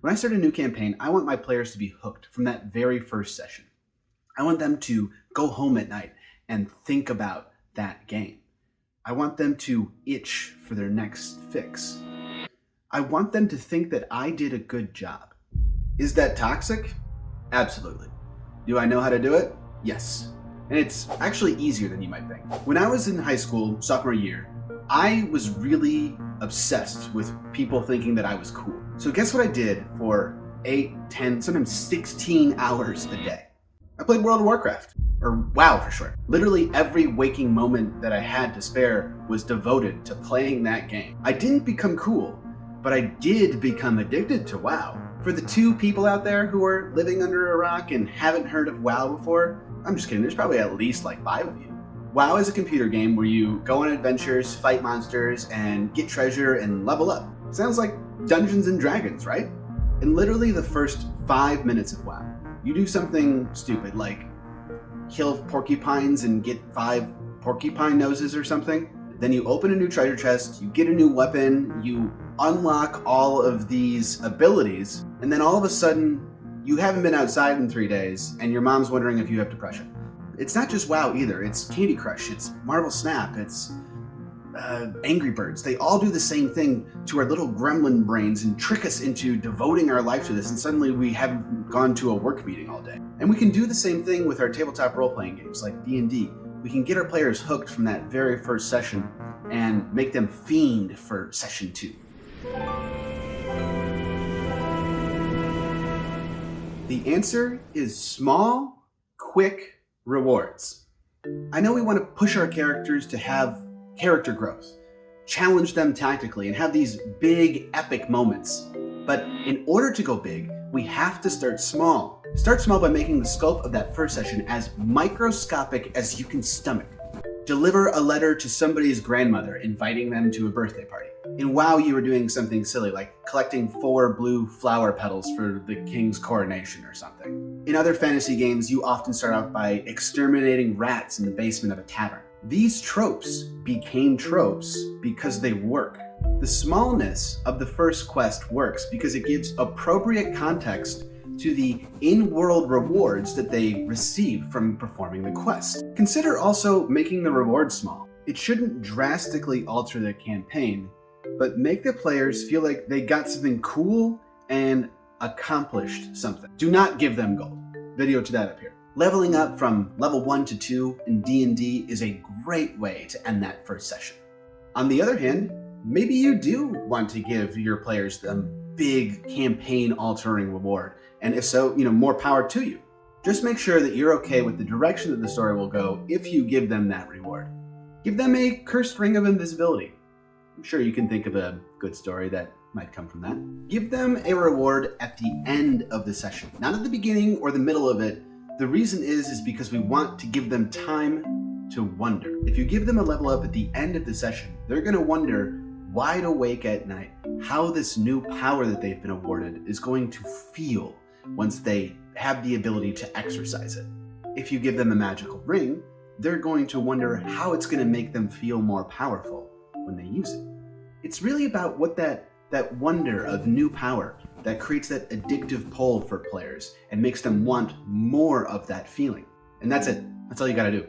When I start a new campaign, I want my players to be hooked from that very first session. I want them to go home at night and think about that game. I want them to itch for their next fix. I want them to think that I did a good job. Is that toxic? Absolutely. Do I know how to do it? Yes. And it's actually easier than you might think. When I was in high school, sophomore year, I was really obsessed with people thinking that I was cool. So guess what I did for 8, 10, sometimes 16 hours a day? I played World of Warcraft, or WoW for short. Literally every waking moment that I had to spare was devoted to playing that game. I didn't become cool, but I did become addicted to WoW. For the 2 people out there who are living under a rock and haven't heard of WoW before, I'm just kidding, there's probably at least like 5 of you. WoW is a computer game where you go on adventures, fight monsters, and get treasure and level up. Sounds like Dungeons and Dragons, right? In literally the first 5 minutes of WoW, you do something stupid like kill porcupines and get 5 porcupine noses or something. Then you open a new treasure chest, you get a new weapon, you unlock all of these abilities, and then all of a sudden, you haven't been outside in 3 days, and your mom's wondering if you have depression. It's not just WoW either, it's Candy Crush, it's Marvel Snap, it's Angry Birds. They all do the same thing to our little gremlin brains and trick us into devoting our life to this, and suddenly we haven't gone to a work meeting all day. And we can do the same thing with our tabletop role-playing games like D&D. We can get our players hooked from that very first session and make them fiend for session 2. The answer is small, quick rewards. I know we want to push our characters to have character growth, challenge them tactically, and have these big, epic moments. But in order to go big, we have to start small. Start small by making the scope of that first session as microscopic as you can stomach. Deliver a letter to somebody's grandmother, inviting them to a birthday party. In WoW, you were doing something silly, like collecting 4 blue flower petals for the king's coronation or something. In other fantasy games, you often start off by exterminating rats in the basement of a tavern. These tropes became tropes because they work. The smallness of the first quest works because it gives appropriate context to the in-world rewards that they receive from performing the quest. Consider also making the rewards small. It shouldn't drastically alter the campaign, but make the players feel like they got something cool and accomplished something. Do not give them gold. Video to that up here. Leveling up from level 1 to 2 in D&D is a great way to end that first session. On the other hand, maybe you do want to give your players a big campaign-altering reward, and if so, more power to you. Just make sure that you're okay with the direction that the story will go if you give them that reward. Give them a cursed ring of invisibility. I'm sure you can think of a good story that might come from that. Give them a reward at the end of the session, not at the beginning or the middle of it. The reason is because we want to give them time to wonder. If you give them a level up at the end of the session, they're going to wonder, wide awake at night, how this new power that they've been awarded is going to feel once they have the ability to exercise it. If you give them a magical ring, they're going to wonder how it's going to make them feel more powerful when they use it. It's really about what that wonder of new power that creates that addictive pull for players and makes them want more of that feeling. And that's it. That's all you gotta do.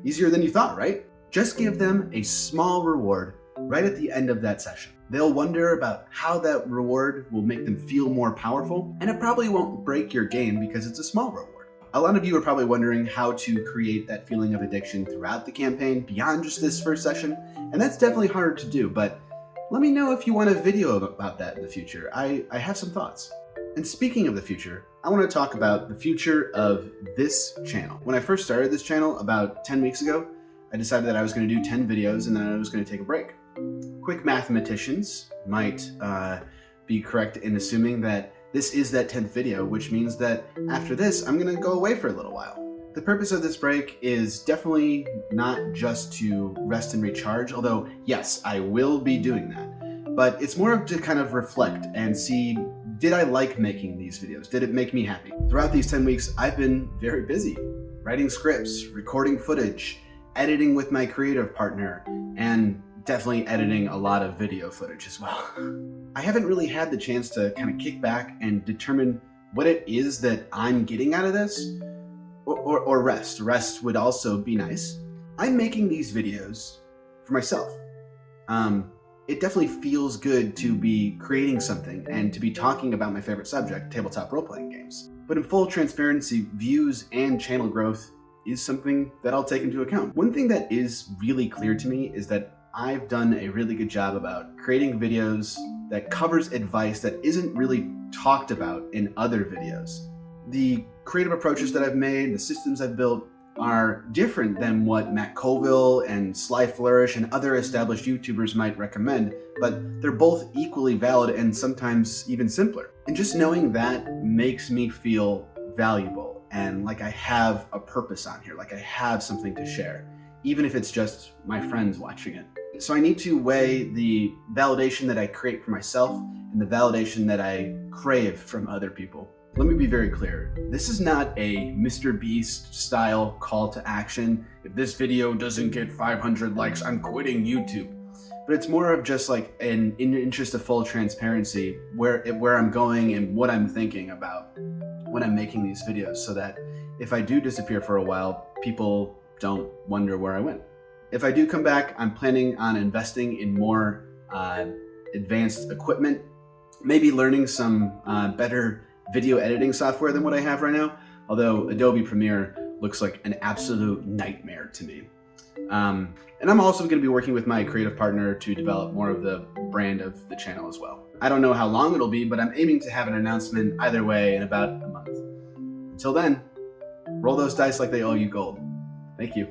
Easier than you thought, right? Just give them a small reward right at the end of that session. They'll wonder about how that reward will make them feel more powerful, and it probably won't break your game because it's a small reward. A lot of you are probably wondering how to create that feeling of addiction throughout the campaign beyond just this first session, and that's definitely hard to do, but let me know if you want a video about that in the future. I have some thoughts. And speaking of the future, I want to talk about the future of this channel. When I first started this channel about 10 weeks ago, I decided that I was going to do 10 videos and then I was going to take a break. Quick mathematicians might be correct in assuming that this is that 10th video, which means that after this, I'm going to go away for a little while. The purpose of this break is definitely not just to rest and recharge, although yes, I will be doing that. But it's more to kind of reflect and see, did I like making these videos? Did it make me happy? Throughout these 10 weeks, I've been very busy, writing scripts, recording footage, editing with my creative partner, and definitely editing a lot of video footage as well. I haven't really had the chance to kind of kick back and determine what it is that I'm getting out of this, or rest. Rest would also be nice. I'm making these videos for myself. It definitely feels good to be creating something and to be talking about my favorite subject, tabletop role-playing games. But in full transparency, views and channel growth is something that I'll take into account. One thing that is really clear to me is that I've done a really good job about creating videos that covers advice that isn't really talked about in other videos. The creative approaches that I've made, the systems I've built, are different than what Matt Colville and Sly Flourish and other established YouTubers might recommend, but they're both equally valid and sometimes even simpler. And just knowing that makes me feel valuable and like I have a purpose on here, like I have something to share, even if it's just my friends watching it. So I need to weigh the validation that I create for myself and the validation that I crave from other people. Let me be very clear. This is not a Mr. Beast style call to action. If this video doesn't get 500 likes, I'm quitting YouTube. But it's more of just like in the interest of full transparency, where I'm going and what I'm thinking about when I'm making these videos, so that if I do disappear for a while, people don't wonder where I went. If I do come back, I'm planning on investing in more advanced equipment, maybe learning some better video editing software than what I have right now, although Adobe Premiere looks like an absolute nightmare to me. And I'm also going to be working with my creative partner to develop more of the brand of the channel as well. I don't know how long it'll be, but I'm aiming to have an announcement either way in about a month. Until then, roll those dice like they owe you gold. Thank you.